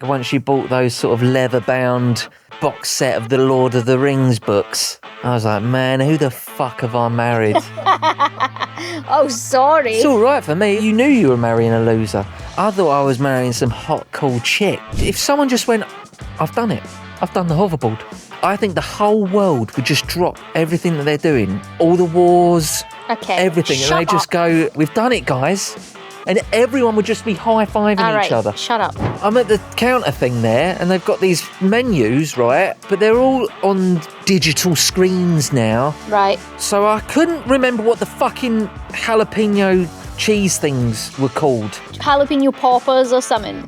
Once you bought those sort of leather-bound box set of the Lord of the Rings books, I was like, man, who the fuck have I married? Oh, sorry. It's all right for me. You knew you were marrying a loser. I thought I was marrying some hot, cool chick. If someone just went, I've done it. I've done the hoverboard. I think the whole world would just drop everything that they're doing. All the wars, everything. And they just go, we've done it, guys. And everyone would just be high-fiving each other. Shut up. I'm at the counter thing there, and they've got these menus, right? But they're all on digital screens now. Right. So I couldn't remember what the fucking jalapeno cheese things were called. Jalapeno poppers or something.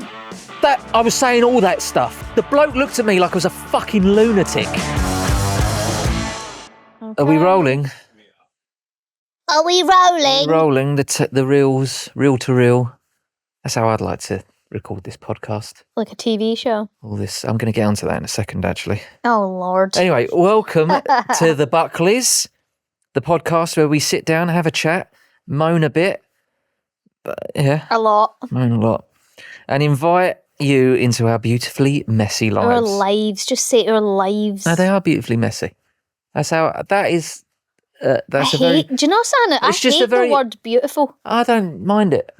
That I was saying all that stuff. The bloke looked at me like I was a fucking lunatic. Okay. Are we rolling? Are we rolling? Rolling the reels, reel to reel. That's how I'd like to record this podcast. Like a TV show. All this. I'm going to get onto that in a second, actually. Oh, Lord. Anyway, welcome to the Buckleys, the podcast where we sit down, have a chat, moan a bit. But yeah. A lot. Moan a lot. And invite you into our beautifully messy lives. Our lives. Just say our lives. No, they are beautifully messy. That's how, that is... that's do you know something? I hate the word beautiful. I don't mind it.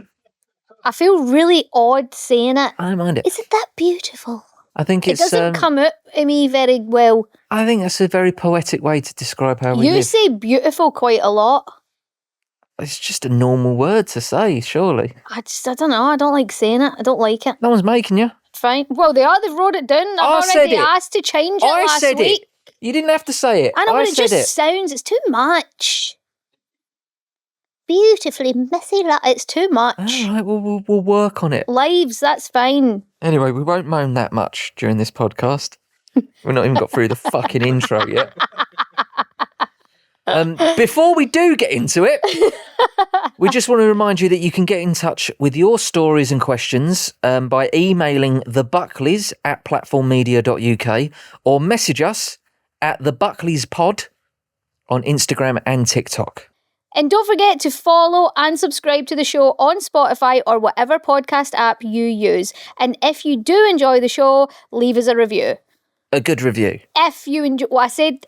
I feel really odd saying it. I don't mind it. Is it that beautiful? I think it doesn't come out of me very well. I think that's a very poetic way to describe how we live. You say beautiful quite a lot. It's just a normal word to say, surely. I don't know. I don't like saying it. I don't like it. No one's making you. Fine. Well, they've wrote it down. I've already asked to change it last week. You didn't have to say it. I know, but it just sounds, it's too much. Beautifully messy, it's too much. All right, we'll work on it. Lives, that's fine. Anyway, we won't moan that much during this podcast. We've not even got through the fucking intro yet. Before we do get into it, we just want to remind you that you can get in touch with your stories and questions by emailing thebuckleys@platformmedia.uk or message us at the Buckleys Pod on Instagram and TikTok. And don't forget to follow and subscribe to the show on Spotify or whatever podcast app you use. And if you do enjoy the show, leave us a review. A good review. If you enjoy,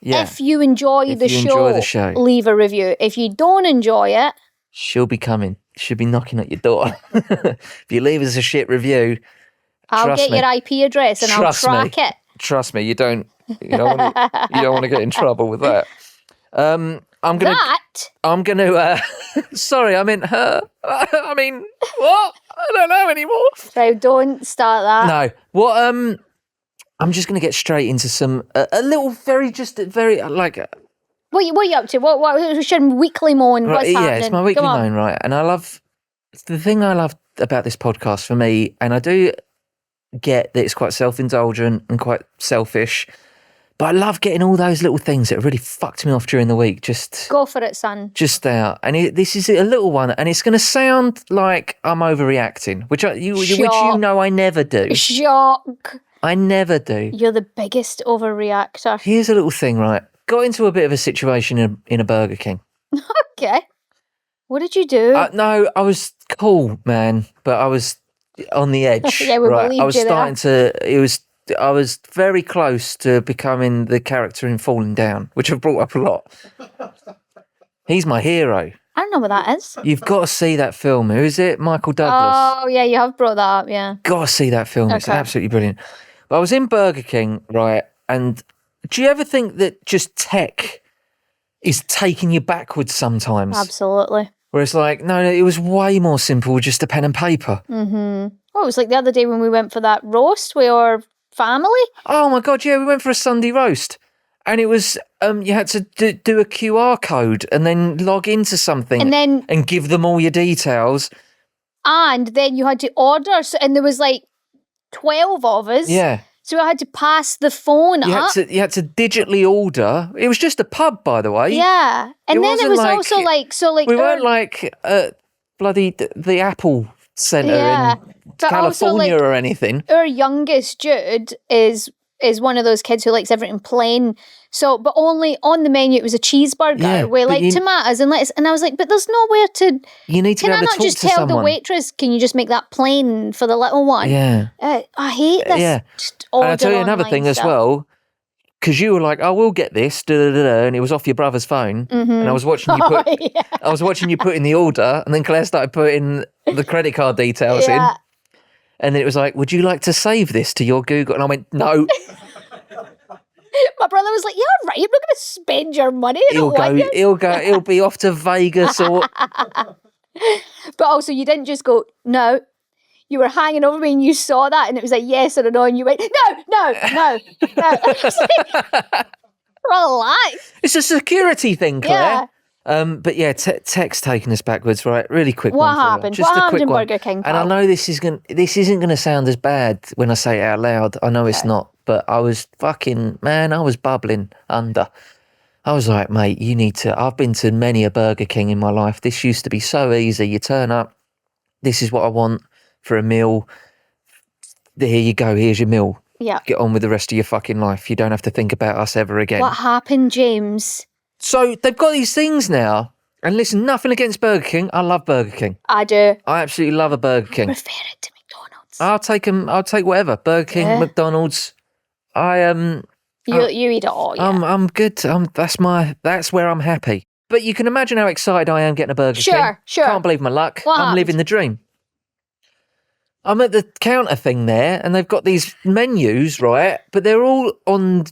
if you enjoy the show, leave a review. If you don't enjoy it, she'll be coming. She'll be knocking at your door. If you leave us a shit review, I'll get your IP address and I'll track it. Trust me, you don't want to get in trouble with that. Sorry, I meant her. I mean, what? I don't know anymore. So don't start that. No. What? I'm just going to get straight into some a little very like. What are you up to? What should weekly moan? Right, what's happening? Yeah, it's my weekly moan, right? And the thing I love about this podcast for me, and I do get that it's quite self-indulgent and quite selfish, but I love getting all those little things that really fucked me off during the week. Just go for it, son. Just out, and this is a little one, and it's going to sound like I'm overreacting, which you know I never do. Shock. I never do. You're the biggest overreactor. Here's a little thing, right? Got into a bit of a situation in a Burger King. Okay. What did you do? No, I was cool, man, but I was on the edge. Yeah, we believed I was you starting there. I was very close to becoming the character in Falling Down, which I've brought up a lot. He's my hero. I don't know what that is. You've got to see that film. Who is it? Michael Douglas. Oh, yeah, you have brought that up, yeah. Got to see that film. Okay. It's absolutely brilliant. But I was in Burger King, right, and do you ever think that just tech is taking you backwards sometimes? Absolutely. Where it's like, no, it was way more simple, just a pen and paper. Mm-hmm. Oh, it was like the other day when we went for that roast with our family. Oh, my God, yeah, we went for a Sunday roast. And it was, you had to do a QR code and then log into something and give them all your details. And then you had to order, and there was like 12 of us. Yeah. So I had to pass the phone up. You had to digitally order. It was just a pub, by the way. Yeah. And then it was also like... We weren't like bloody the Apple Centre in California or anything. Our youngest, Jude, is is one of those kids who likes everything plain. So, but only on the menu it was a cheeseburger Yeah, with but like tomatoes and lettuce. And I was like, but there's nowhere to. You need to Can be I able to not talk just to tell someone. the waitress? Can you just make that plain for the little one? Yeah. I hate this. Yeah. Just And order I'll tell you another online thing as stuff. well, because you were like, "Oh, we'll get this," and it was off your brother's phone, and I was watching you put, I was watching you put in the order, and then Claire started putting the credit card details in, and then it was like, "Would you like to save this to your Google?" And I went, "No." My brother was like, "You're right. I'm not going to spend your money. I don't want you." He'll be off to Vegas or. But also, you didn't just go, "No." You were hanging over me and you saw that and it was like yes or a no and you went, no. I was like, relax. It's a security thing, Claire. Yeah. But yeah, Tech's taking us backwards, right? Really quick What one. for you. happened? Just What a happened quick in one. Burger King, And I pal? know this isn't going to sound as bad when I say it out loud. I know it's not, but I was I was bubbling under. I was like, mate, you need to. I've been to many a Burger King in my life. This used to be so easy. You turn up. This is what I want for a meal. Here you go. Here's your meal. Yeah. Get on with the rest of your fucking life. You don't have to think about us ever again. What happened, James? So they've got these things now. And listen, nothing against Burger King. I love Burger King. I do. I absolutely love a Burger King. Prefer it to McDonald's. I'll take them. I'll take whatever. Burger King, McDonald's. You eat it all, yeah. I'm good. That's where I'm happy. But you can imagine how excited I am getting a Burger King. Sure. Can't believe my luck. What I'm happened? living the dream. I'm at the counter thing there, and they've got these menus, right? But they're all on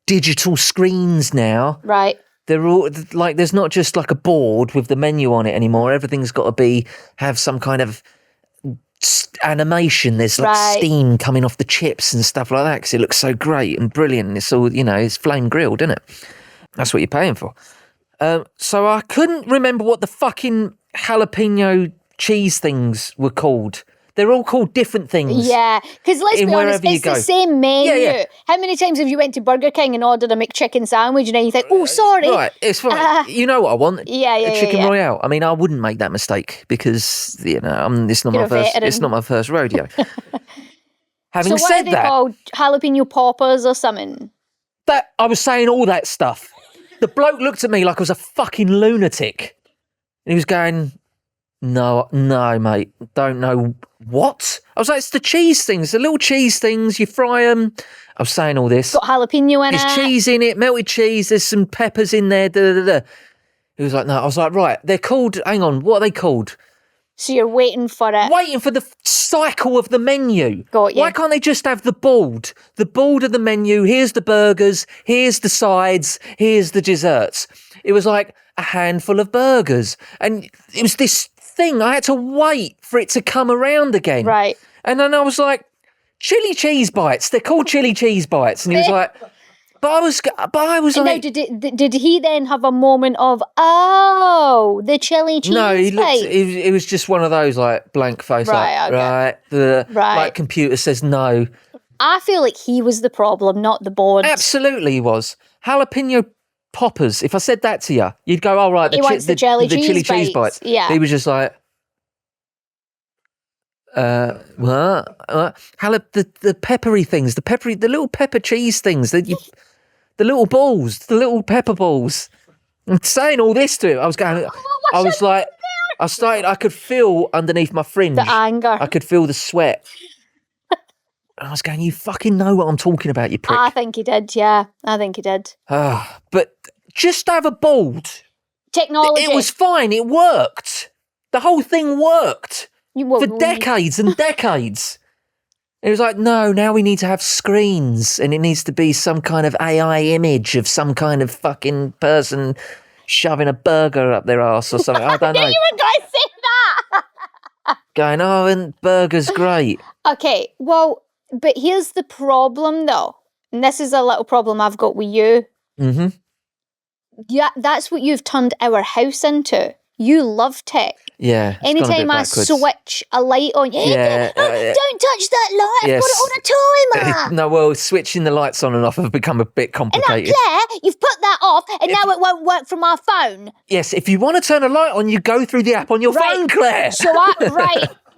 digital screens now. Right. They're all like, there's not just like a board with the menu on it anymore. Everything's got to have some kind of animation. There's like steam coming off the chips and stuff like that because it looks so great and brilliant. It's all, it's flame grilled, isn't it? That's what you're paying for. So I couldn't remember what the fucking jalapeno cheese things were called. They're all called different things. Yeah, because let's be honest, it's the same menu. Yeah. How many times have you went to Burger King and ordered a McChicken sandwich and then you think, oh, sorry. Right, it's fine. You know what I want? A chicken royale. I mean, I wouldn't make that mistake because it's not my first rodeo. Having so what said are they that, called? Jalapeno poppers or something? That I was saying all that stuff. The bloke looked at me like I was a fucking lunatic, and he was going, "No, mate, don't know what." I was like, "It's the cheese things, the little cheese things. You fry them." I was saying all this. Got jalapeno in it. There's cheese in it, melted cheese. There's some peppers in there. Da, da, da. He was like, "No." I was like, "Right, they're called. Hang on, what are they called?" So you're waiting for it. Waiting for the cycle of the menu. Got you. Why can't they just have the board? The board of the menu. Here's the burgers. Here's the sides. Here's the desserts. It was like a handful of burgers, and it was this thing. I had to wait for it to come around again. Right. And then I was like, chili cheese bites. They're called chili cheese bites. And he was like, but I was and like, now, did he then have a moment of, oh, the chili cheese no, he bites? it was just one of those like blank face, Right, like, okay. right, like computer says no. I feel like he was the problem, not the board. Absolutely, he was. Jalapeno poppers. If I said that to you, you'd go, "Oh right, He wants the chili cheese bites." Yeah. He was just like, what? The peppery things, the little pepper cheese things the little balls, the little pepper balls. I'm saying all this to him. I was going. I was like, I could feel underneath my fringe the anger. I could feel the sweat. I was going, you fucking know what I'm talking about, you prick. I think he did, yeah. I think he did. But just have a board. Technology. It was fine. It worked. The whole thing worked for decades and decades. It was like, no, now we need to have screens and it needs to be some kind of AI image of some kind of fucking person shoving a burger up their arse or something. I don't know. You were going to say that. Going, oh, and burger's great. Okay, well, but here's the problem though. And this is a little problem I've got with you. Mm-hmm. Yeah, that's what you've turned our house into. You love tech. Yeah. Anytime I switch a light on, don't touch that light. I've got it on a timer. No, well, switching the lights on and off have become a bit complicated. And Claire, you've put that off, and now it won't work from our phone. Yes, if you want to turn a light on, you go through the app on your phone, Claire. So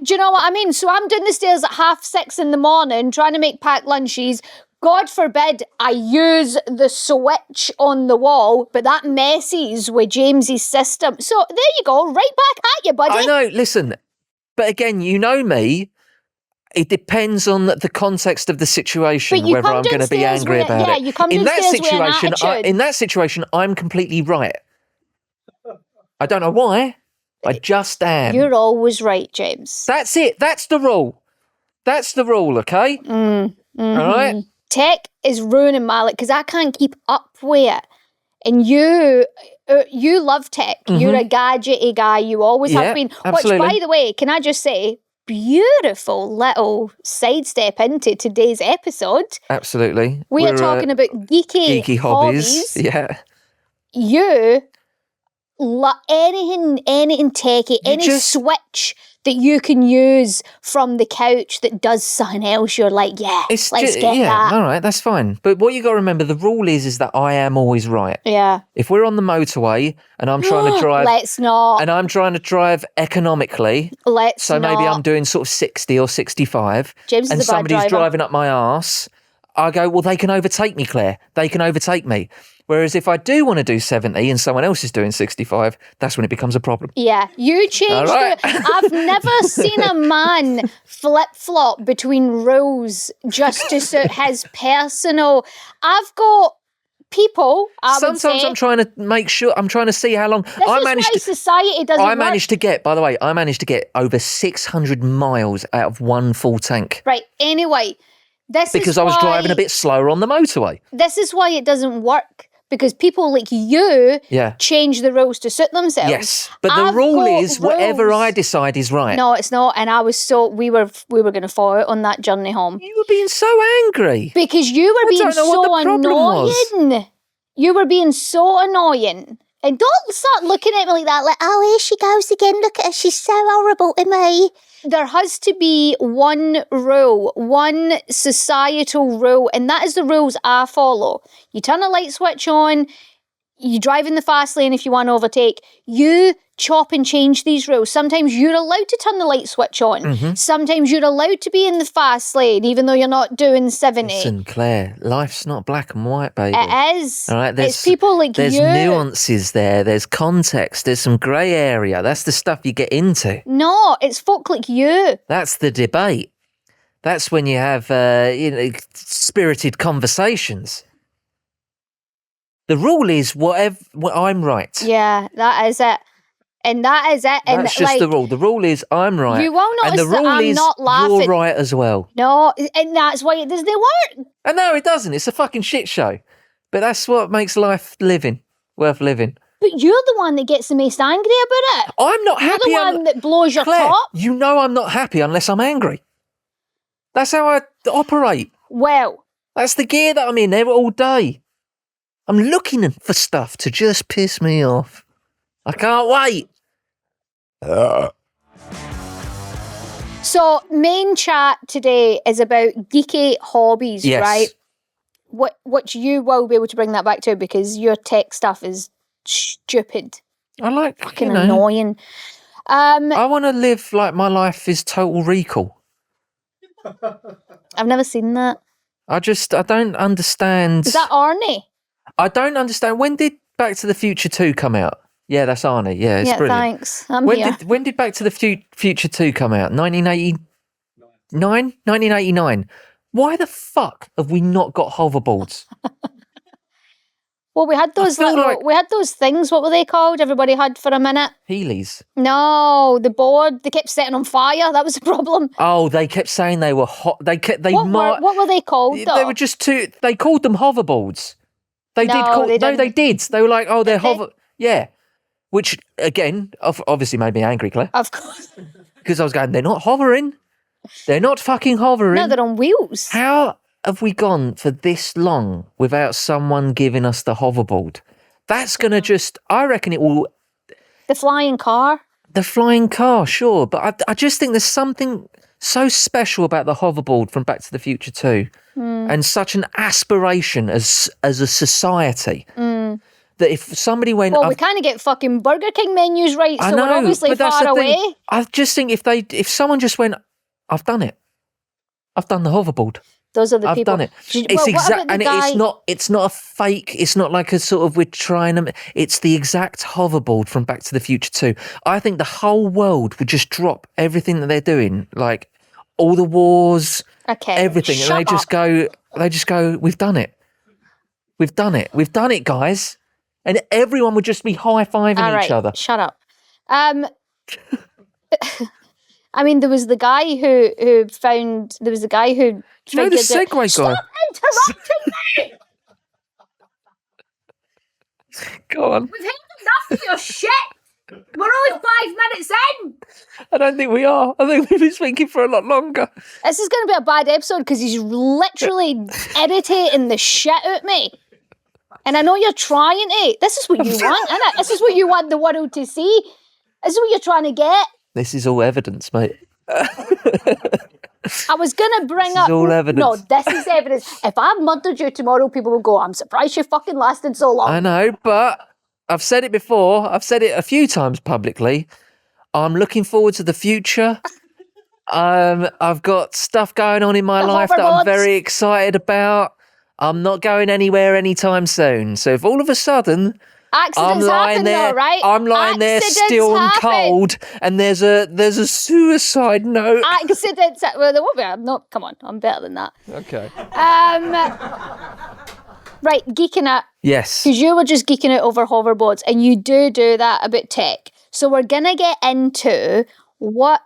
do you know what I mean? So I'm doing the stairs at 6:30 in the morning, trying to make packed lunches, God forbid I use the switch on the wall, but that messes with James's system. So there you go, right back at you, buddy. I know, listen, but again, you know me, it depends on the context of the situation whether I'm going to be angry about it. Yeah, you come downstairs with an attitude. In that situation, I'm completely right. I don't know why, I just am. You're always right, James. That's it, that's the rule. That's the rule, okay? All right? Tech is ruining my life because I can't keep up with it. And you love tech. You're a gadgety guy. You always have been. Absolutely. Which, by the way, can I just say, beautiful little sidestep into today's episode. Absolutely. We're talking about geeky hobbies. Yeah. You love anything techie, switch that you can use from the couch that does something else. You're like, let's get that. All right, that's fine. But what you got to remember, the rule is that I am always right. Yeah. If we're on the motorway and I'm trying to drive, let's not. And I'm trying to drive economically. Maybe Maybe I'm doing sort of 60 or 65. James is and a bad somebody's driver. driving up my arse. I go, well, they can overtake me, Claire. They can overtake me. Whereas if I do want to do 70 and someone else is doing 65, that's when it becomes a problem. Yeah, you changed right. I've never seen a man flip-flop between rules just to suit his personal. I've got people, Sometimes I'm trying to make sure, I'm trying to see how long. This is why society doesn't work. I managed to get over 600 miles out of one full tank. Right, anyway. Because I was driving a bit slower on the motorway. This is why it doesn't work. Because people like you change the rules to suit themselves. Yes, but the rule is whatever I decide is right. No, it's not. And we were going to fall out on that journey home. You were being so angry. Because you were being so annoying. You were being so annoying. And don't start looking at me like that, like, oh, here she goes again, look at her, she's so horrible to me. There has to be one rule, one societal rule, and that is the rules I follow. You turn a light switch on, you drive in the fast lane if you want to overtake, you chop and change these rules. Sometimes you're allowed to turn the light switch on. Sometimes you're allowed to be in the fast lane, even though you're not doing 70. Listen, Claire, life's not black and white, baby. It is. All right, it's people like there's you. There's nuances there. There's context. There's some grey area. That's the stuff you get into. No, it's folk like you. That's the debate. That's when you have spirited conversations. The rule is whatever I'm right. Yeah, that is it. And that is it. And that's just the rule. The rule is I'm right. You will notice and the rule that I'm is not laughing. You're right as well. No, and that's why it doesn't work. And no, it doesn't. It's a fucking shit show. But that's what makes life worth living. But you're the one that gets the most angry about it. I'm not happy. You're the one that blows your Claire, top. You know I'm not happy unless I'm angry. That's how I operate. Well. That's the gear that I'm in there all day. I'm looking for stuff to just piss me off. I can't wait. So, main chat today is about geeky hobbies, right? Which you will be able to bring that back to because your tech stuff is stupid. I like fucking annoying. I want to live like my life is Total Recall. I've never seen that. I don't understand. Is that Arnie? I don't understand. When did Back to the Future 2 come out? Yeah, that's Arnie. Yeah, it's brilliant. Thanks. When did Back to the Future 2 come out? 1989? Why the fuck have we not got hoverboards? Well, we had those we had those things. What were they called? Everybody had for a minute. Heelys. No, the board. They kept setting on fire. That was the problem. Oh, they kept saying they were hot. What were they called? Though? They were just two. They called them hoverboards. They did. They were like, oh, they're hover. Yeah, which again, obviously made me angry, Claire. Of course. Because I was going, they're not hovering. They're not fucking hovering. No, they're on wheels. How have we gone for this long without someone giving us the hoverboard? That's going to I reckon it will... The flying car? The flying car, sure. But I just think there's something so special about the hoverboard from Back to the Future 2 and such an aspiration as a society that if somebody went... Well, we kind of get fucking Burger King menus right, so we're obviously far away. I just think if someone just went, I've done it. I've done the hoverboard. Those are the I've people. done it. Well, It's what exact, about the and guy? it's not a fake. It's not like a sort of we're trying to. It's the exact hoverboard from Back to the Future 2. I think the whole world would just drop everything that they're doing, like all the wars, Okay, everything, and they just go. They just go. We've done it. We've done it. We've done it, guys. And everyone would just be high-fiving each other. Shut up. I mean, there was the guy who found. There was the guy who. Do you know the Segway guy? Stop interrupting me! Go on. We've had enough of your shit. We're only 5 minutes in. I don't think we are. I think we've been speaking for a lot longer. This is going to be a bad episode because he's literally irritating the shit out of me. And I know you're trying to. This is what you want, isn't it? This is what you want the world to see. This is what you're trying to get. This is all evidence, mate. I was going to bring up... all evidence. No, this is evidence. If I murdered you tomorrow, people will go, I'm surprised you fucking lasted so long. I know, but I've said it before. I've said it a few times publicly. I'm looking forward to the future. I've got stuff going on in my life that I'm very excited about. I'm not going anywhere anytime soon. So if all of a sudden... Accidents happen though, right? I'm lying there still and cold, and there's a suicide note. Accidents. Well, there won't be. No, come on. I'm better than that. Okay. Right, geeking out. Yes. Because you were just geeking out over hoverboards, and you do that about tech. So we're gonna get into what's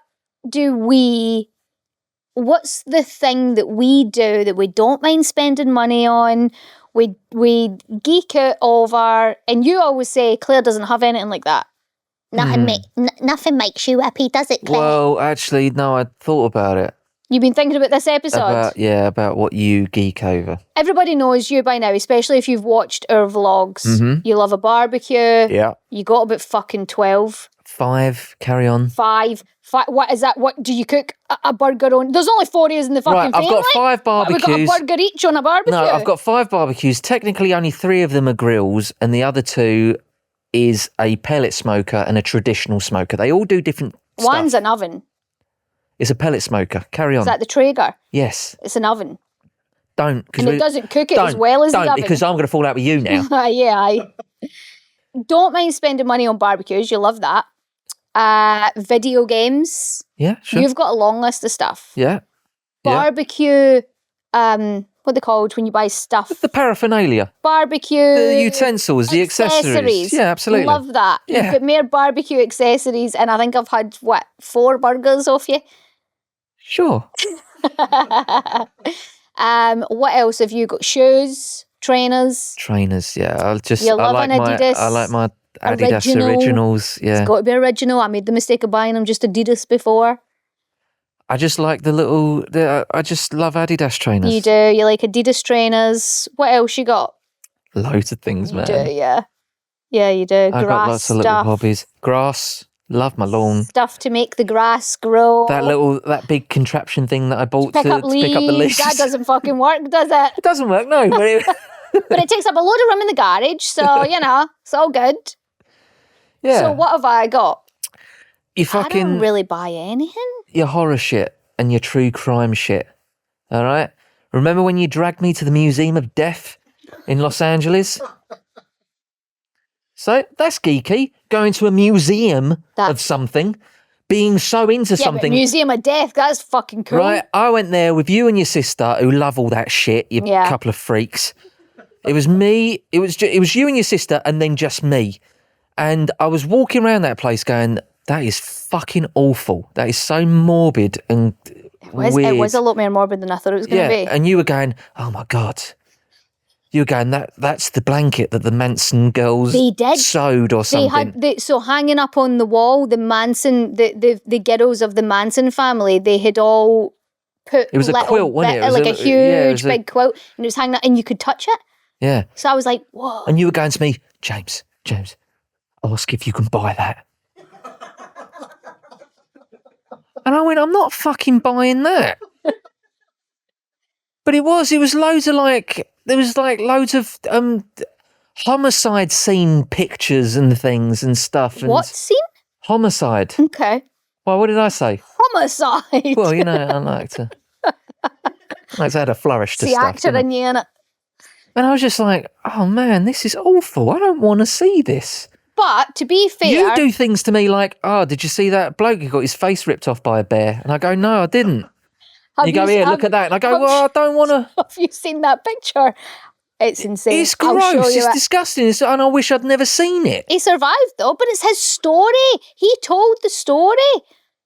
the thing that we do that we don't mind spending money on. We geek out over, and you always say Claire doesn't have anything like that. Nothing makes you happy, does it, Claire? Well, actually, no, I thought about it. You've been thinking about this episode? About what you geek over. Everybody knows you by now, especially if you've watched our vlogs. Mm-hmm. You love a barbecue. Yeah. You got about fucking 12. 5, carry on. 5. What is that? What do you cook a burger on? There's only 4 days in the fucking family. I've got 5 barbecues. We've got a burger each on a barbecue. No, I've got 5 barbecues. Technically, only 3 of them are grills, and the other 2 is a pellet smoker and a traditional smoker. They all do different stuff. One's an oven. It's a pellet smoker. Carry on. Is that the Traeger? Yes. It's an oven. Don't. And it doesn't cook it as well as the oven. Don't, because I'm going to fall out with you now. Yeah. Don't mind spending money on barbecues. You love that. Video games. Yeah, sure. You've got a long list of stuff. Yeah. Barbecue, what they called when you buy stuff. The paraphernalia. Barbecue. The utensils, the accessories. Yeah, absolutely. Love that. Yeah. You've got more barbecue accessories, and I think I've had, 4 burgers off you? Sure. What else have you got? Shoes, trainers. Trainers, yeah. I like my Adidas originals. Yeah. It's got to be original. I made the mistake of buying them just Adidas before. I just like I just love Adidas trainers. You do. You like Adidas trainers. What else you got? Loads of things, man. You do, yeah. Yeah, you do. I've Grass got lots of little hobbies. Grass. Love my lawn. Stuff to make the grass grow. That big contraption thing that I bought to pick up the leaves. That doesn't fucking work, does it? It doesn't work, no. But Yeah. So what have I got? I don't really buy anything. Your horror shit and your true crime shit. All right? Remember when you dragged me to the Museum of Death in Los Angeles? So that's geeky. Going to a museum of something, being so into something. But Museum of Death, that's fucking cool. Right? I went there with you and your sister, who love all that shit. You couple of freaks. It was me. It was you and your sister, and then just me. And I was walking around that place, going, "That is fucking awful. That is so morbid and weird." It was a lot more morbid than I thought it was going to be. And you were going, "Oh my God." You were going, that's the blanket that the Manson girls sewed or something. So hanging up on the wall, the Manson, the ghettos of the Manson family, they had all put it was a quilt, wasn't it? It was like a huge big quilt, and it was hanging up, and you could touch it. Yeah. So I was like, whoa. And you were going to me, James, ask if you can buy that. And I went, I'm not fucking buying that. But it was loads of loads of homicide scene pictures and things and stuff. And what scene? Homicide. Okay. Well, what did I say? Homicide. Well, I like to. Like I had a flourish to the stuff. actor didn't in you, innit? And I was just like, oh man, this is awful. I don't want to see this. But to be fair, You do things to me like, oh, did you see that bloke who got his face ripped off by a bear? And I go, no, I didn't. And you go, here, look at that. And I go, well, I don't want to. Have you seen that picture? It's insane. It's I'll show gross. you It's it. disgusting. And I wish I'd never seen it. He survived though, but it's his story. He told the story.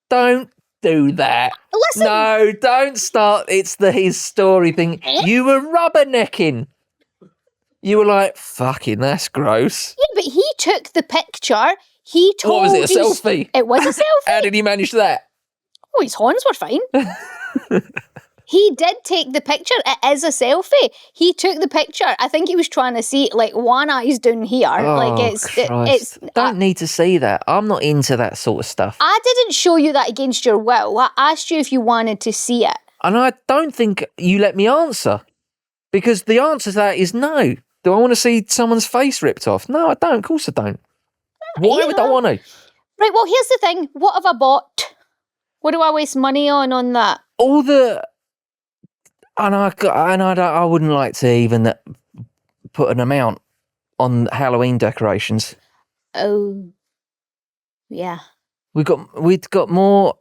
Don't do that. Listen. No, don't start. It's his story thing. You were rubbernecking. You were like, fucking, that's gross. Yeah, but he took the picture. He told. What was it, a selfie? It was a selfie. How did he manage that? Oh, his horns were fine. He did take the picture. It is a selfie. He took the picture. I think he was trying to see, like, one eye's down here. Oh, like it's. Don't need to see that. I'm not into that sort of stuff. I didn't show you that against your will. I asked you if you wanted to see it. And I don't think you let me answer. Because the answer to that is no. Do I want to see someone's face ripped off? No, I don't. Of course I don't. Why would I want to? Right, well, here's the thing. What have I bought? What do I waste money on that? All the... And I wouldn't like to even put an amount on Halloween decorations. Oh, yeah. We'd got more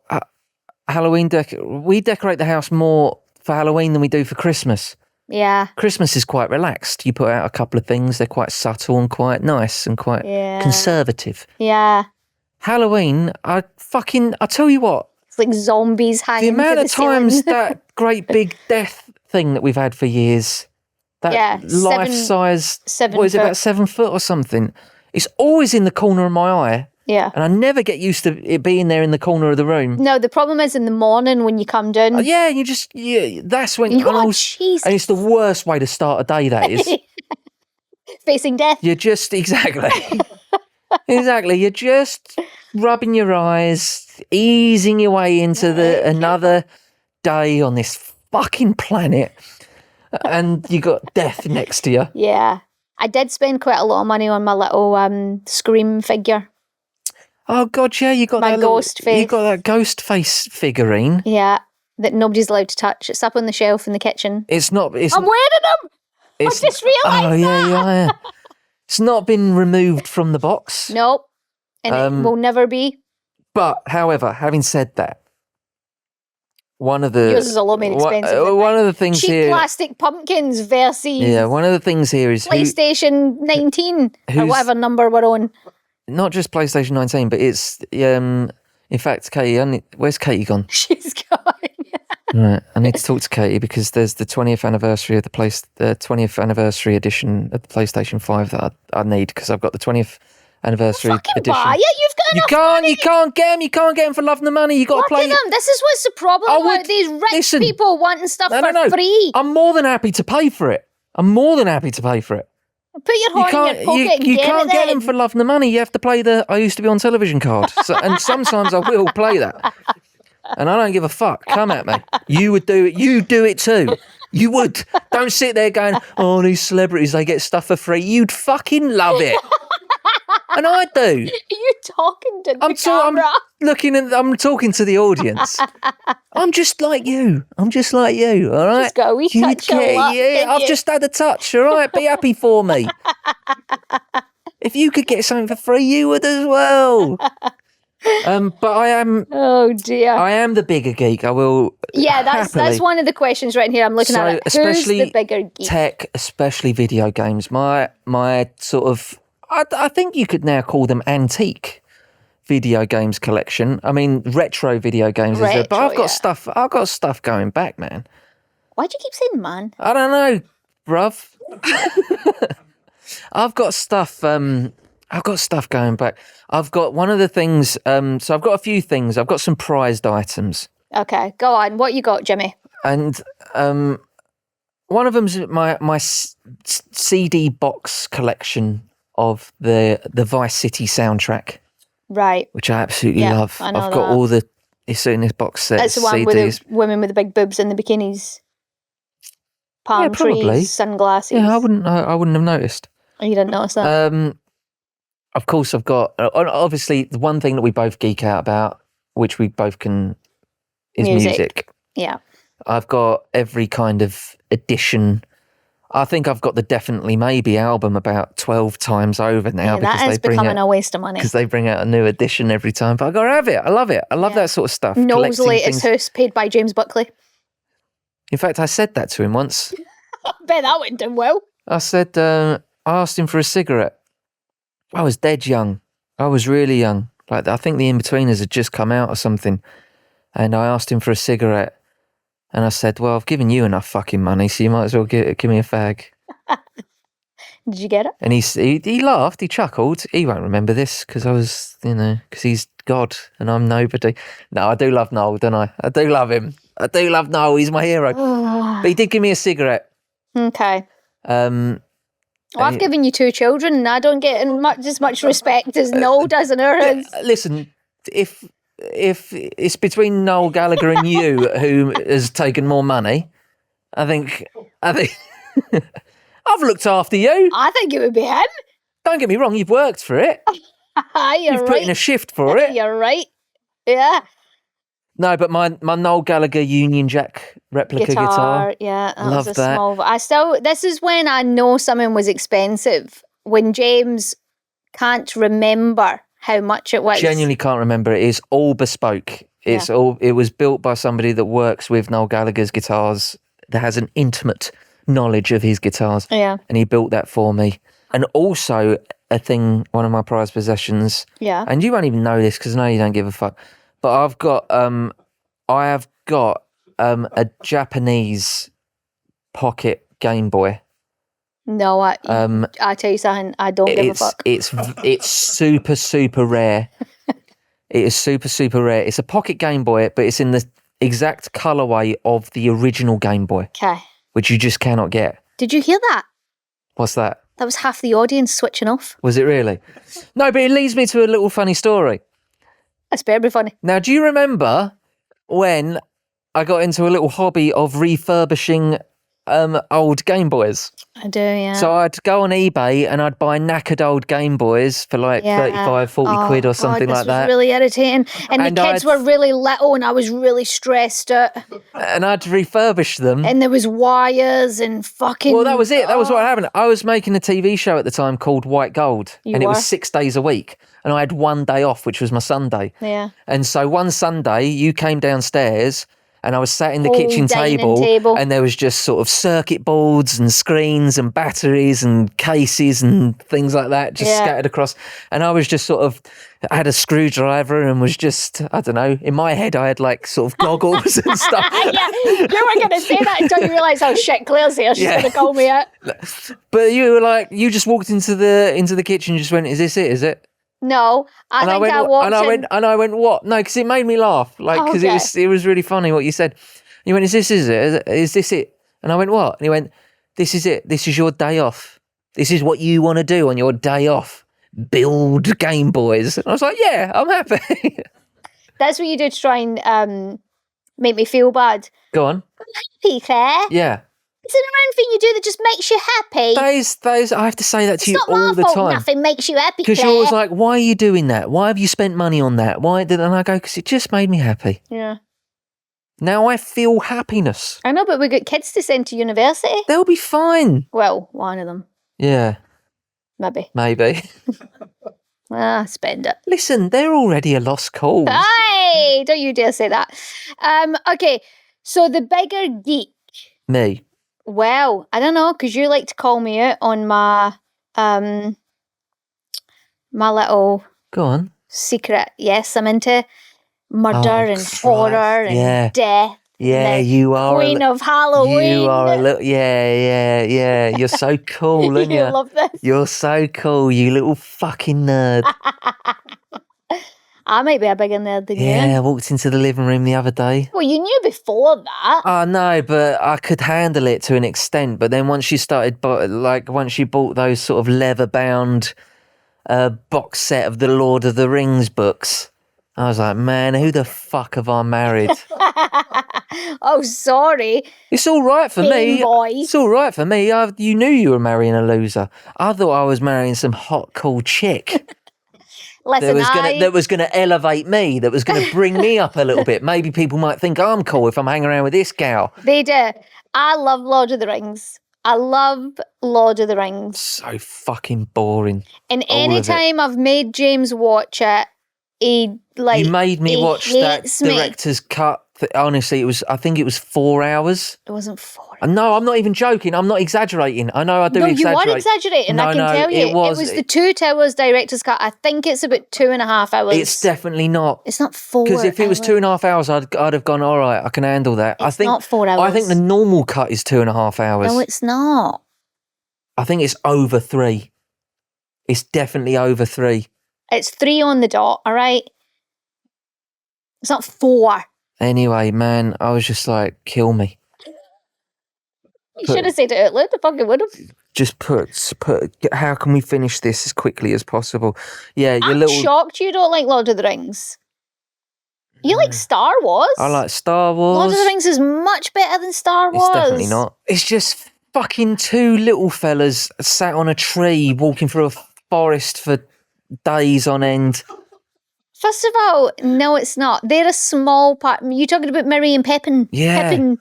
Halloween We decorate the house more for Halloween than we do for Christmas. Yeah. Christmas is quite relaxed. You put out a couple of things. They're quite subtle and quite nice and quite conservative. Yeah. Halloween, I tell you what. It's like zombies hanging. The amount to of times ceiling. that great big death thing that we've had for years, that life-size, what is it, about 7 foot or something? It's always in the corner of my eye. Yeah. And I never get used to it being there in the corner of the room. No, the problem is in the morning when you come down. That's when you go, Jesus. And it's the worst way to start a day, that is. Facing death. You're just, exactly. Exactly. You're just rubbing your eyes, easing your way into another day on this fucking planet. And you got death next to you. Yeah. I did spend quite a lot of money on my little Scream figure. Oh God, yeah, you got my ghost face. You got that ghost face figurine. Yeah, that nobody's allowed to touch. It's up on the shelf in the kitchen. I'm wearing them. I just realised that. Yeah. It's not been removed from the box. Nope, and it will never be. But, however, having said that, one of the yours is a lot more expensive. One of the things cheap here, plastic pumpkins versus one of the things here is PlayStation 19 or whatever number we're on. Not just PlayStation 19, but it's in fact, Katie. Where's Katie gone? She's gone. Right, I need to talk to Katie because there's the 20th anniversary of the 20th anniversary edition of the PlayStation 5 that I need because I've got the 20th anniversary edition. Buy it. You've got enough money. You can't get them. You can't get them for love and the money. You got to play them. This is what's the problem about these rich people wanting stuff for free. I'm more than happy to pay for it. Put your horn in your pocket and you can't get them for love and the money. You have to play the I used to be on television card. And sometimes I will play that. And I don't give a fuck. Come at me. You would do it. You do it too. You would. Don't sit there going, oh, these celebrities, they get stuff for free. You'd fucking love it. And I do. Are you talking to the camera? I'm talking to the audience. I'm just like you. All right? Just got a wee touch of luck, I've just had a touch, all right? Be happy for me. If you could get something for free, you would as well. But I am... Oh, dear. I am the bigger geek. I will... Yeah, that's one of the questions right here. I'm looking at it. Who's the bigger geek? Tech, especially video games. My sort of... I think you could now call them antique video games collection. I mean, retro video games. But I've got stuff. I've got stuff going back, man. Why do you keep saying man? I don't know, bruv. I've got stuff. I've got stuff going back. I've got one of the things. So I've got a few things. I've got some prized items. Okay, go on. What you got, Jimmy? And one of them's my CD box collection of the Vice City soundtrack, right? Which I absolutely love. I know I've got all the. It's in this box set. It's the one CDs. with the women with the big boobs and the bikinis, palm trees, sunglasses. Yeah, I wouldn't have noticed. Oh, you didn't notice that? Of course, I've got obviously the one thing that we both geek out about, which we both can, is music. Yeah. I've got every kind of edition. I think I've got the Definitely Maybe album about 12 times over now. Yeah, that is becoming a waste of money. Because they bring out a new edition every time. But I got to have it. I love it. I love that sort of stuff. Noel's latest house, paid by James Buckley. In fact, I said that to him once. I bet that went down well. I said, I asked him for a cigarette. I was dead young. I was really young. Like, I think the In-Betweeners had just come out or something. And I asked him for a cigarette. And I said, well, I've given you enough fucking money, so you might as well give me a fag. Did you get it? And he laughed, he chuckled. He won't remember this because I was, because he's God and I'm nobody. No, I do love Noel, don't I? I do love him. I do love Noel. He's my hero. But he did give me a cigarette. Okay. Well, I've given you 2 children and I don't get as much respect as Noel does in our house. Listen, if it's between Noel Gallagher and you who has taken more money, I think I've looked after you. I think it would be him. Don't get me wrong, you've worked for it. You've put in a shift for it. You're right. Yeah. No, but my Noel Gallagher Union Jack replica guitar. Yeah, love was a that. small. This is when I know something was expensive. When James can't remember how much it was. Genuinely can't remember. It is all bespoke. It was built by somebody that works with Noel Gallagher's guitars, that has an intimate knowledge of his guitars. Yeah. And he built that for me. And also one of my prized possessions. Yeah. And you won't even know this because I know you don't give a fuck. But I have got a Japanese pocket Game Boy. No, I tell you something, I don't give a fuck. It's super, super rare. It is super, super rare. It's a pocket Game Boy, but it's in the exact colourway of the original Game Boy. Okay. Which you just cannot get. Did you hear that? What's that? That was half the audience switching off. Was it really? No, but it leads me to a little funny story. That's very funny. Now, do you remember when I got into a little hobby of refurbishing old Game Boys? I do, yeah. So I'd go on eBay and I'd buy knackered old Game Boys for like 35, 40 quid or something like that. This was really irritating. And the kids were really little and I was really stressed out. And I'd refurbish them. And there was wires and fucking... Well, that was it. That was what happened. I was making a TV show at the time called White Gold. It was 6 days a week. And I had one day off, which was my Sunday. Yeah. And so one Sunday, you came downstairs and I was sat in the kitchen table and there was just sort of circuit boards and screens and batteries and cases and things like that just scattered across. And I was just sort of, I had a screwdriver and was just, I don't know, in my head I had like sort of goggles and stuff. Yeah, you weren't going to say that until you realised, oh shit, Claire's here, she's going to call me out. But you were like, you just walked into the kitchen and just went, is this it, is it? No, I went, what? No, because it made me laugh. Like, because it was really funny what you said. And you went, is this it? And I went, what? And he went, this is it. This is your day off. This is what you want to do on your day off. Build Game Boys. And I was like, yeah, I'm happy. That's what you do to try and make me feel bad. Go on. I'm happy, Claire. Yeah. It's an own thing you do that just makes you happy. Those, I have to say that to you all the time. It's not my fault nothing makes you happy, because you're always like, why are you doing that? Why have you spent money on that? Why did? And I go, because it just made me happy. Yeah. Now I feel happiness. I know, but we've got kids to send to university. They'll be fine. Well, one of them. Yeah. Maybe. Spend it. Listen, they're already a lost cause. Hey, don't you dare say that. Okay, so the bigger geek. Me. Well, I don't know, because you like to call me out on my my little secret. Yes, I'm into murder and horror and death. Yeah, you are Queen of Halloween. You are a little, yeah. You're so cool, aren't you? You love this. You're so cool, you little fucking nerd. I might be a bigger nerd than you. Yeah, I walked into the living room the other day. Well, you knew before that. Oh, no, but I could handle it to an extent. But then once you bought those sort of leather-bound box set of the Lord of the Rings books, I was like, man, who the fuck have I married? Oh, sorry. It's all right for me. Boy. It's all right for me. You knew you were marrying a loser. I thought I was marrying some hot, cool chick. Listen, that was gonna elevate me, that was gonna bring me up a little bit. Maybe people might think I'm cool if I'm hanging around with this gal. They do. I love Lord of the Rings. I love Lord of the Rings. So fucking boring. And All any of it. time I've made James watch it, he like You made me he watch that hates me. director's cut. Honestly, I think it was 4 hours. It wasn't 4. No, I'm not even joking. I'm not exaggerating. I know I do No, exaggerate. you are exaggerating. No, I can no, tell you. it was the 2 hours director's cut. I think it's about 2.5 hours. It's definitely not. It's not 4 Because if it was hours. 2.5 hours, I'd have gone, all right, I can handle that. It's not 4 hours. I think the normal cut is 2.5 hours. No, it's not. I think it's over 3. It's definitely over 3. It's 3 on the dot, all right? It's not 4. Anyway, man, I was just like, kill me. You should have said it out loud. I fucking would have. Just put. How can we finish this as quickly as possible? Yeah, your I'm little. shocked you don't like Lord of the Rings. You like Star Wars? I like Star Wars. Lord of the Rings is much better than Star Wars. It's definitely not. It's just fucking 2 little fellas sat on a tree walking through a forest for days on end. First of all, no, it's not. They're a small part. You're talking about Merry and Pippin. Yeah. Pippin,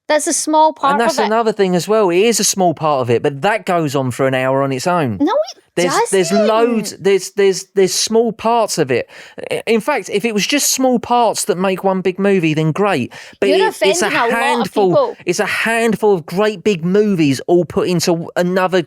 that's a small part And that's of it. another thing as well. It is a small part of it, but that goes on for an hour on its own. No, it doesn't. There's loads. There's small parts of it. In fact, if it was just small parts that make one big movie, then great. But You're it's a offending a lot of handful. people. It's a handful of great big movies all put into another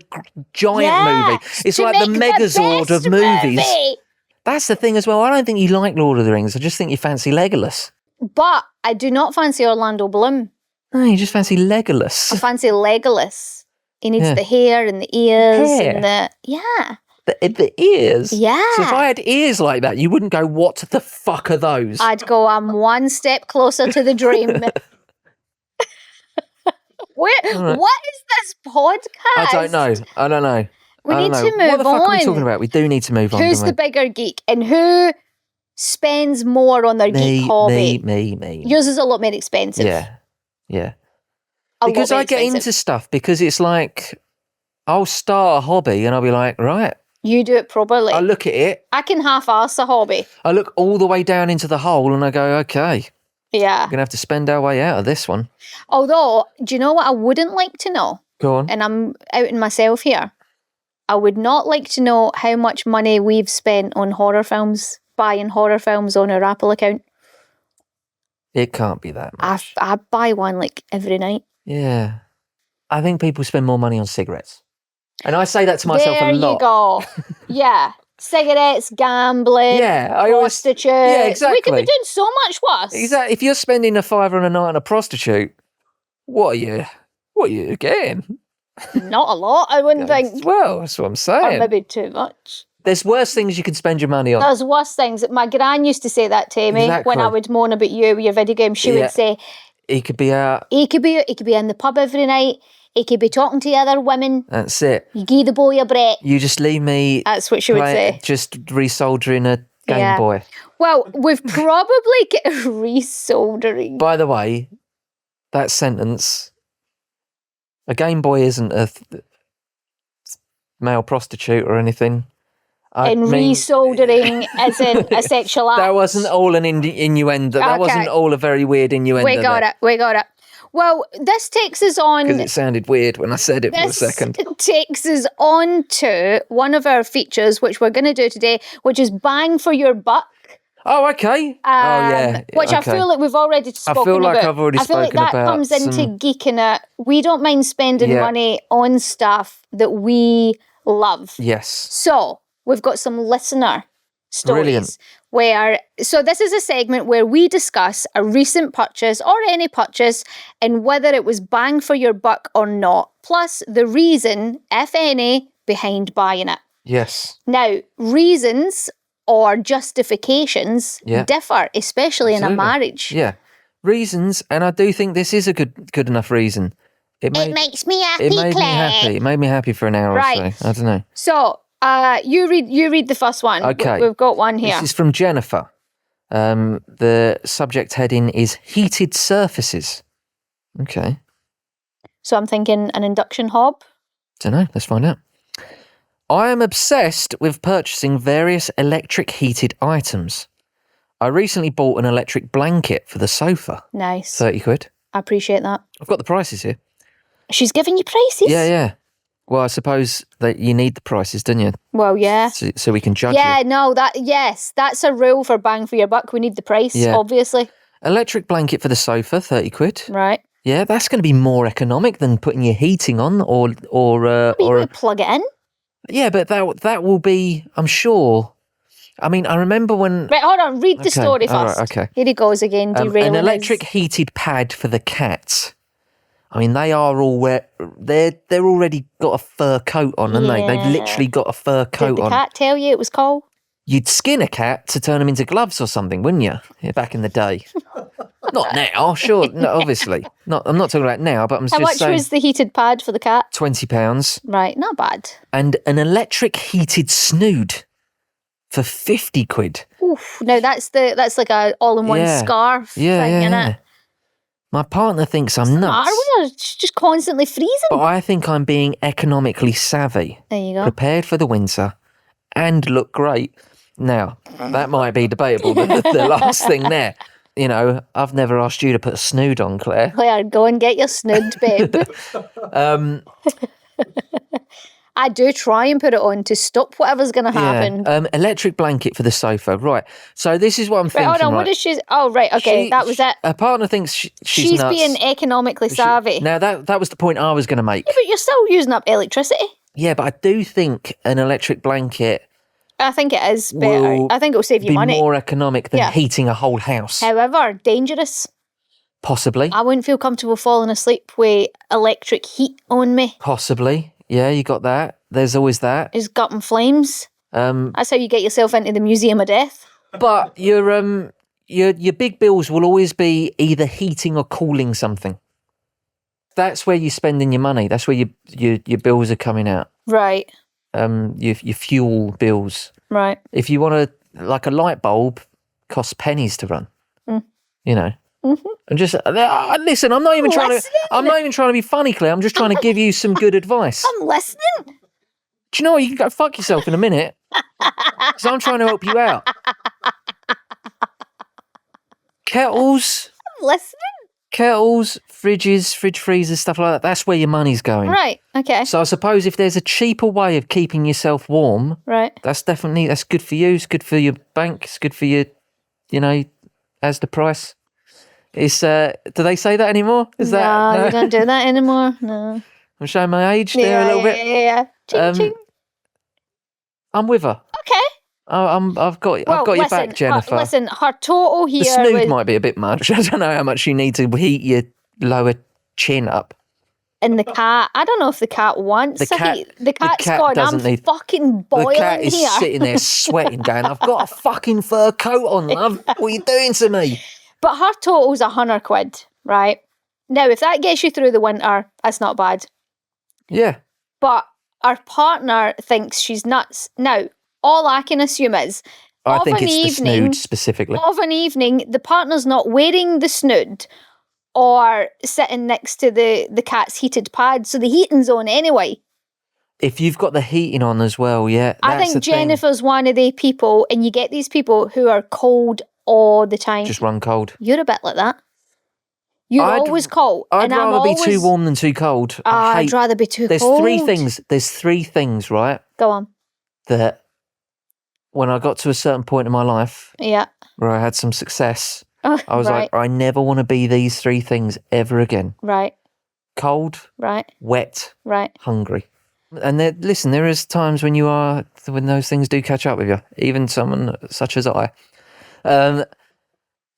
giant movie. It's to like the make Megazord best of movies. movie. That's the thing as well. I don't think you like Lord of the Rings. I just think you fancy Legolas. But I do not fancy Orlando Bloom. No, you just fancy Legolas. I fancy Legolas. He needs Yeah. the hair and the ears Hair? and the The ears. Yeah. So if I had ears like that, you wouldn't go, what the fuck are those? I'd go, I'm one step closer to the dream. What is this podcast? I don't know. We I need don't know. to move What the fuck are we on. talking about? We do need to move on. Who's don't the bigger geek and who spends more on their we? geek hobby? Me. Yours is a lot more expensive. Yeah. A lot Because more I get expensive. into stuff because it's like, I'll start a hobby and I'll be like, right. You do it properly. I look at it. I can half-ass a hobby. I look all the way down into the hole and I go, okay, Yeah. we're going to have to spend our way out of this one. Although, do you know what I wouldn't like to know? Go on. And I'm outing myself here. I would not like to know how much money we've spent on horror films, buying horror films on our Apple account. It can't be that much. I buy one like every night. Yeah. I think people spend more money on cigarettes. And I say that to myself there a lot. you go. Yeah. Cigarettes, gambling, Yeah, prostitutes. yeah, exactly. We could be doing so much worse. Exactly. If you're spending $5 a night on a prostitute, what are you getting? Not a lot, I wouldn't think. Well, that's what I'm Or saying. maybe too much. There's worse things you could spend your money on. There's worse things. My gran used to say that to me when I Exactly. would moan about you with your video game. She Yeah. would say, He could be out. he could be in the pub every night. He could be talking to other women. That's it. You give the boy a break. You just leave me. That's what she would say. Just resoldering a Game Yeah. Boy. Well, we've probably get resoldering. By the way, that sentence, a Game Boy isn't a male prostitute or anything. And resoldering as in a sexual act. That wasn't all an innuendo. That Okay. wasn't all a very weird innuendo. We got it. Well, this takes us on. Because it sounded weird when I said it for a This second. takes us on to one of our features, which we're going to do today, which is bang for your buck. Oh, okay. Oh, yeah. Which I okay. feel like we've already spoken feel like about. I've already I feel like spoken that about comes into some- geeking it. We don't mind spending Yeah. money on stuff that we love. Yes. So we've got some listener stories. Brilliant. So this is a segment where we discuss a recent purchase or any purchase and whether it was bang for your buck or not, plus the reason, if any, behind buying it. Yes. Now, reasons or justifications Yeah. differ, especially in a Absolutely. marriage. Yeah. Reasons, and I do think this is a good enough reason. It makes me happy, It made me Claire. happy. It made me happy for an hour Right. or so. I don't know. So, you read the first one. Okay. We've got one here. This is from Jennifer. The subject heading is heated surfaces. Okay. So I'm thinking an induction hob. Don't know. Let's find out. I am obsessed with purchasing various electric heated items. I recently bought an electric blanket for the sofa. Nice. 30 quid. I appreciate that. I've got the prices here. She's giving you prices? Yeah. Well, I suppose that you need the prices, don't you? Well, yeah. So we can judge Yeah, you. no, that's a rule for bang for your buck. We need the price, obviously. Electric blanket for the sofa, 30 quid. Right. Yeah, that's going to be more economic than putting your heating on or you plug it in. Yeah, but that will be, I'm sure. I mean, I remember when... Right, hold on. Read the story first. All right, okay. Here he goes again, derailing an electric heated pad for the cats. I mean, they are all wet. They're already got a fur coat on, haven't they? They've literally got a fur coat on. Did the cat tell you it was cold? You'd skin a cat to turn them into gloves or something, wouldn't you? Yeah, back in the day. Not now, sure. No, obviously. I'm not talking about now, but I'm just saying. How much was the heated pad for the cat? £20. Right, not bad. And an electric heated snood for 50 quid. Oof, now that's like a all-in-one scarf thing, innit? My partner thinks I'm nuts. It's just constantly freezing. But I think I'm being economically savvy. There you go. Prepared for the winter and look great. Now, that might be debatable, the last thing there. You know, I've never asked you to put a snood on, Claire. Claire, go and get your snood, babe. I do try and put it on to stop whatever's going to happen. Electric blanket for the sofa. Right. So this is what I'm thinking. Hold on, what is she... Oh, right, okay, that was it. Her partner thinks she's nuts. Being economically savvy. Now, that was the point I was going to make. Yeah, but you're still using up electricity. Yeah, but I do think an electric blanket... I think it is better. I think it will save you money. Be more economic than heating a whole house. However, dangerous. Possibly. I wouldn't feel comfortable falling asleep with electric heat on me. Possibly. Yeah, you got that. There's always that. It's gut and flames. That's how you get yourself into the Museum of Death. But your big bills will always be either heating or cooling something. That's where you're spending your money. That's where your bills are coming out. Right. Your fuel bills. Right. If you want like a light bulb, costs pennies to run. You know. Mm-hmm. I'm just listen. I'm not even trying to be funny, Claire. I'm just trying to give you some good advice. I'm listening. Do you know what? You can go fuck yourself in a minute. Because I'm trying to help you out. Kettles. I'm listening. Kettles, fridges, fridge freezers, stuff like that. That's where your money's going. Right. Okay. So I suppose if there's a cheaper way of keeping yourself warm, right, that's good for you. It's good for your bank. It's good for your, as the price. It's do they say that anymore? No, you don't do that anymore. No. I'm showing my age there a little bit. Yeah. Ching, ching. I'm with her. Okay. I've got your back, Jennifer. Her total here. The snood might be a bit much. I don't know how much you need to heat your lower chin up. And the cat, I don't know if the cat wants the cat. The cat's gone, I'm fucking boiling here. The cat is sitting there sweating, going, I've got a fucking fur coat on, love. What are you doing to me? But her total's £100, right? Now, if that gets you through the winter, that's not bad. Yeah. But our partner thinks she's nuts. Now, all I can assume is, I think it's the snood specifically. Of an evening, the partner's not wearing the snood or sitting next to the cat's heated pad, so the heating's on anyway. If you've got the heating on as well, yeah. I think Jennifer's one of the people, and you get these people who are cold all the time. Just run cold. You're a bit like that. You're always cold. I'd rather be too warm than too cold. I'd rather be too cold. There's three things, right? Go on. That when I got to a certain point in my life, where I had some success, I was like, I never want to be these three things ever again. Right. Cold. Right. Wet. Right. Hungry. And listen, there is times when those things do catch up with you, even someone such as I.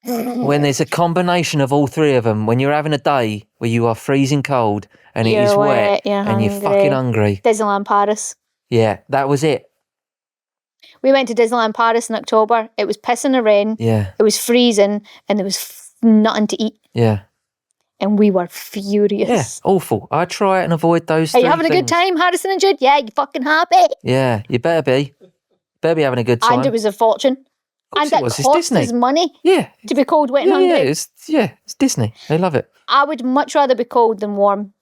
When there's a combination of all three of them, when you're having a day where you are freezing cold and it is wet and you're fucking hungry. Disneyland Paris. Yeah, that was it. We went to Disneyland Paris in October. It was pissing the rain. Yeah. It was freezing and there was nothing to eat. Yeah. And we were furious. Yeah, awful. I try and avoid those Are you having a good time, Harrison and Jude? Yeah, you fucking happy? Yeah, you better be. Better be having a good time. And it was a fortune. And it cost us money. Yeah. To be cold, wet and hungry. Yeah, it's Disney. They love it. I would much rather be cold than warm.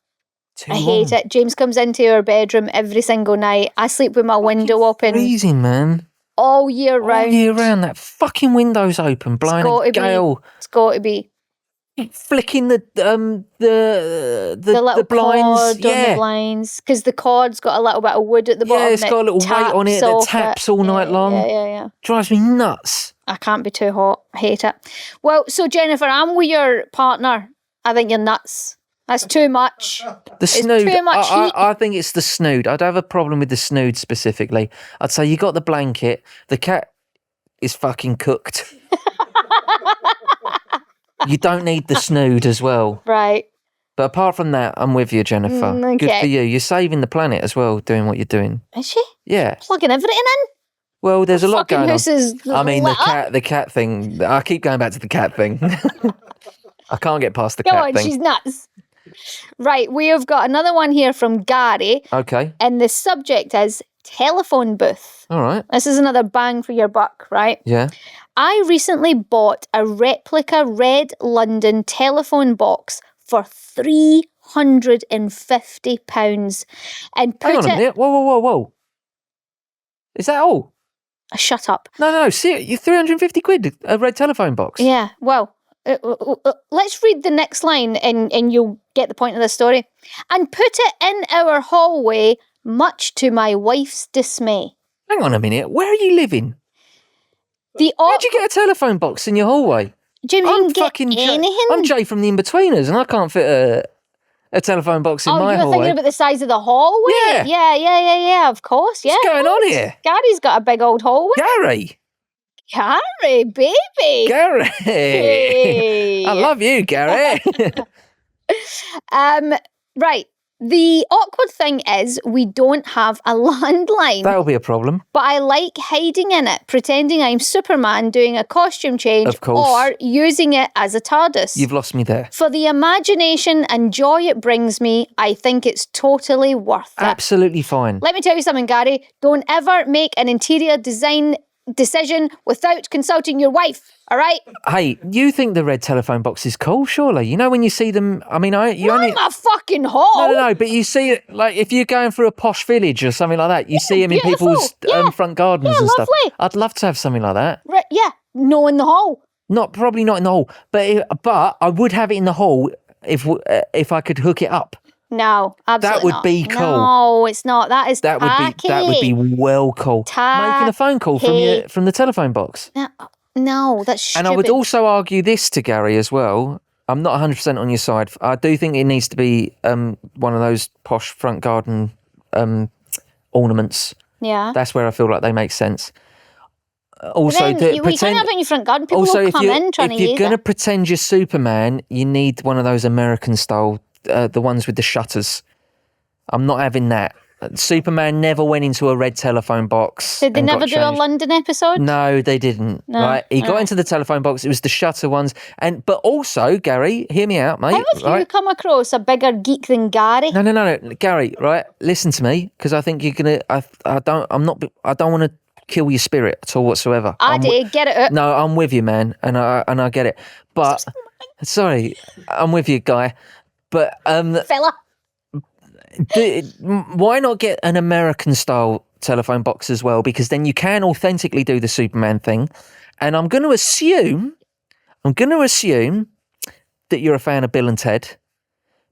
Too I hate warm. it. James comes into our bedroom every single night. I sleep with my window open Freezing, man. all year round. All year round, that fucking window's open, blowing a gale. It's got to be. Flicking the little blinds. cord on the blinds, because the cord's got a little bit of wood at the bottom. Yeah, it's got a little weight on it that taps all night long. Yeah. Drives me nuts. I can't be too hot. I hate it. Well, so Jennifer, I'm with your partner. I think you're nuts. That's too much. The snood. Too much heat. I think it's the snood. I'd have a problem with the snood specifically. I'd say you got the blanket. The cat is fucking cooked. You don't need the snood as well. Right. But apart from that, I'm with you, Jennifer. Okay. Good for you. You're saving the planet as well, doing what you're doing. Is she? Yeah. Plugging everything in? Well, there's a lot Fucking going on. house is I mean, lit up. the cat thing. I keep going back to the cat thing. I can't get past the Go cat on, thing. she's nuts. Right, we have got another one here from Gary, Okay. and the subject is telephone booth. All right. This is another bang for your buck, right? Yeah. I recently bought a replica red London telephone box for £350 and put Hang on a it... minute. Whoa. Is that all? Shut up. No. See, you 350 quid a red telephone box. Yeah, well, let's read the next line and you'll get the point of the story. And put it in our hallway, much to my wife's dismay. Hang on a minute. Where are you living? Where'd you get a telephone box in your hallway? James, you can get anything. I'm Jay from the In-Betweeners, and I can't fit a telephone box in my you were hallway. thinking about the size of the hallway? Yeah, of course, yeah. What's going on here? Gary's got a big old hallway. Gary, baby. Gary. Hey. I love you, Gary. Right. The awkward thing is we don't have a landline. That'll be a problem. But I like hiding in it, pretending I'm Superman doing a costume change, Of course. or using it as a TARDIS. You've lost me there. For the imagination and joy it brings me, I think it's totally worth it. Absolutely fine. Let me tell you something, Gary. Don't ever make an interior design decision without consulting your wife, all right? Hey, you think the red telephone box is cool, surely? You know when you see them, I mean, Not in my fucking hall. No, but you see it, like, if you're going through a posh village or something like that, you see them in beautiful. people's Yeah. front gardens Yeah, and stuff. lovely. I'd love to have something like that. Right, yeah, no in the hall. Probably not in the hall, but I would have it in the hall if I could hook it up. No, absolutely That would not. be cool. No, it's not. That is That would be well cool. Making a phone call from the telephone box. No, that's stupid. And I would also argue this to Gary as well. I'm not 100% on your side. I do think it needs to be one of those posh front garden ornaments. Yeah. That's where I feel like they make sense. Also, you can't have it in your front garden. People will come in trying to use it. If you're going to pretend you're Superman, you need one of those American style, the ones with the shutters. I'm not having that. Superman never went into a red telephone box. Did they never do a London episode? No, they didn't. No, right? He got into the telephone box. It was the shutter ones. But also, Gary, hear me out, mate. How have you come across a bigger geek than Gary? No, Gary. Right, listen to me, because I think you're gonna. I don't want to kill your spirit at all whatsoever. I did get it. No, I'm with you, man, and I get it. But sorry, I'm with you, guy. But Fella. why not get an American style telephone box as well? Because then you can authentically do the Superman thing. And I'm going to assume that you're a fan of Bill and Ted,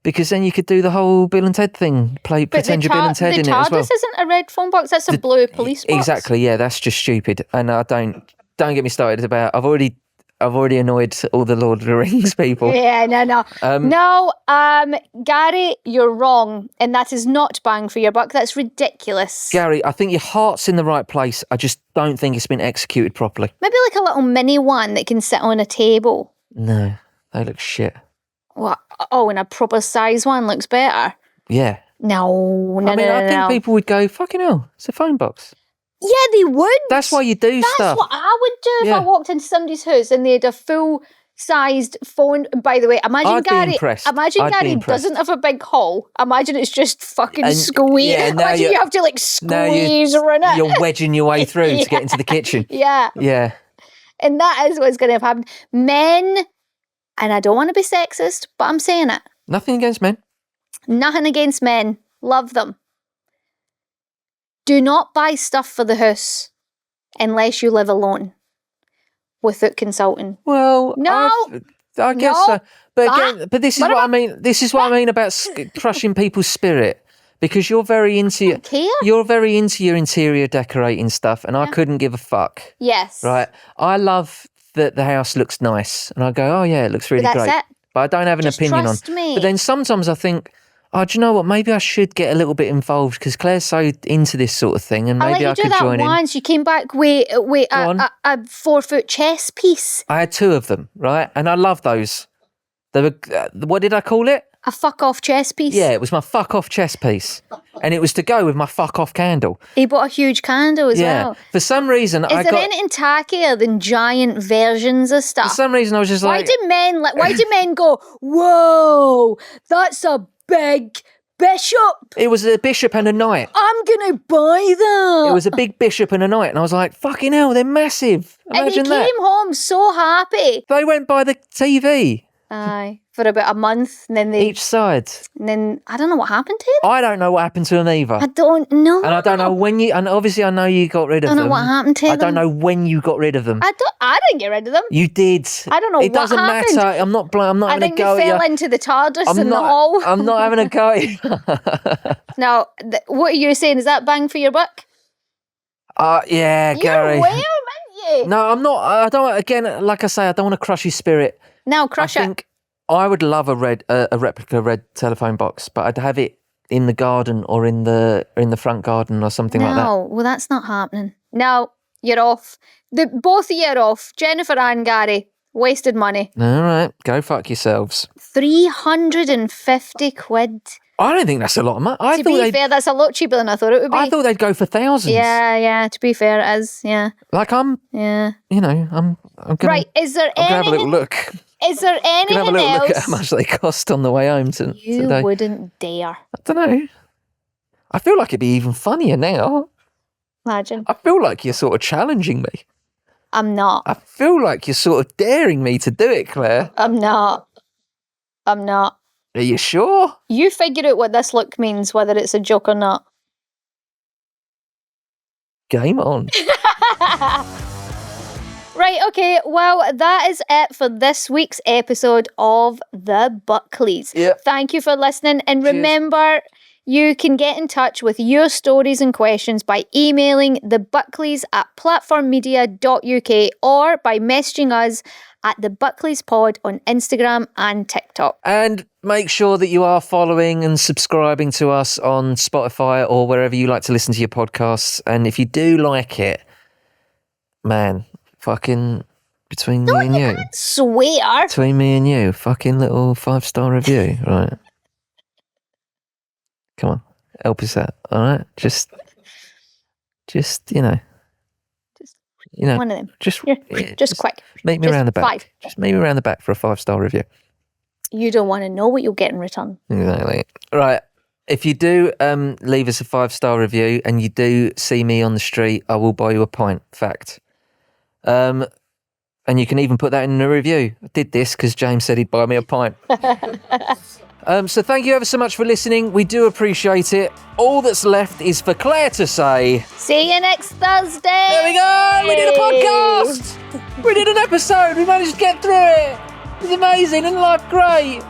because then you could do the whole Bill and Ted thing. Pretend you're Bill and Ted in it as well. The TARDIS isn't a red phone box. That's a blue police box. Exactly. Yeah, that's just stupid. And I don't get me started about. I've already annoyed all the Lord of the Rings people. Yeah, no. Gary, you're wrong. And that is not bang for your buck. That's ridiculous. Gary, I think your heart's in the right place. I just don't think it's been executed properly. Maybe like a little mini one that can sit on a table. No, they look shit. What? Oh, and a proper size one looks better. Yeah. No. I think people would go, fucking hell, it's a phone box. Yeah, they would. That's why you do stuff. That's what I would do if I walked into somebody's house and they had a full-sized phone. By the way, imagine Gary doesn't have a big hall. Imagine it's just fucking squeeze. Yeah, imagine you have to squeeze around it. You're wedging your way through to get into the kitchen. Yeah. Yeah. And that is what's going to have happened. Men, and I don't want to be sexist, but I'm saying it. Nothing against men. Nothing against men. Love them. Do not buy stuff for the house unless you live alone without consulting. Well, No. I guess No. so. But again, but this is what I mean. This is what I mean about crushing people's spirit. Because you're very into your interior decorating stuff, and I couldn't give a fuck. Yes. Right. I love that the house looks nice, and I go, oh yeah, it looks really great. It. But I don't have an opinion on. Me. But then sometimes I think, oh, do you know what? Maybe I should get a little bit involved because Claire's so into this sort of thing, and maybe I could join in. Once you came back with a 4-foot chess piece. I had 2 of them, right, and I love those. They were. What did I call it? A fuck off chess piece? Yeah, it was my fuck off chess piece. And it was to go with my fuck off candle. He bought a huge candle as well. For some reason, Is there anything tackier than giant versions of stuff? For some reason, I was just why do men go, whoa, that's a big bishop? It was a bishop and a knight. I'm going to buy that. It was a big bishop and a knight. And I was like, fucking hell, they're massive. Imagine and he came home so happy. They went by the TV. Aye, for about a month, and then each side. And then I don't know what happened to them. I don't know what happened to them either. I don't know. And I don't know when you. And obviously, I know you got rid of them. I don't know what happened to them. I don't know when you got rid of them. I didn't get rid of them. You did. I don't know what happened. It doesn't matter. I'm not having a go at you. I think they fell into the TARDIS in the hall. I'm not having a go at you. Now, what are you saying? Is that bang for your buck? Yeah, Gary. You're aware, aren't you? No, I'm not. I don't. Again, like I say, I don't want to crush your spirit. No, crush it. I think I would love a replica red telephone box, but I'd have it in the garden or in the front garden or something like that. No, well, that's not happening. No, you're off. Both of you are off. Jennifer and Gary wasted money. All right, go fuck yourselves. 350 quid. I don't think that's a lot of money. To be fair, that's a lot cheaper than I thought it would be. I thought they'd go for thousands. Yeah. To be fair, it is. Yeah. Like I'm gonna. Right. Is there anything? Have a little look. Is there anything have a little else? Look at how much they cost on the way home today. You wouldn't dare. I don't know. I feel like it'd be even funnier now. Imagine. I feel like you're sort of challenging me. I'm not. I feel like you're sort of daring me to do it, Claire. I'm not. Are you sure? You figure out what this look means, whether it's a joke or not. Game on. Right, okay, well, that is it for this week's episode of The Buckleys. Yep. Thank you for listening, and remember, you can get in touch with your stories and questions by emailing thebuckleys@platformmedia.uk or by messaging us at the Buckleys Pod on Instagram and TikTok. And make sure that you are following and subscribing to us on Spotify or wherever you like to listen to your podcasts. And if you do like it, man, fucking between me and you. Swear. Between me and you, fucking little 5-star review, right? Come on, help us out, all right? Just one of them. Just quick. Meet me around the back. 5. Just meet me around the back for a 5-star review. You don't want to know what you'll get in return. Exactly. Right. If you do leave us a 5-star review and you do see me on the street, I will buy you a pint. Fact. And you can even put that in the review. I did this because James said he'd buy me a pint. So thank you ever so much for listening. We do appreciate it. All that's left is for Claire to say... See you next Thursday! There we go! We did a podcast! We did an episode! We managed to get through it! It's amazing! Isn't life great?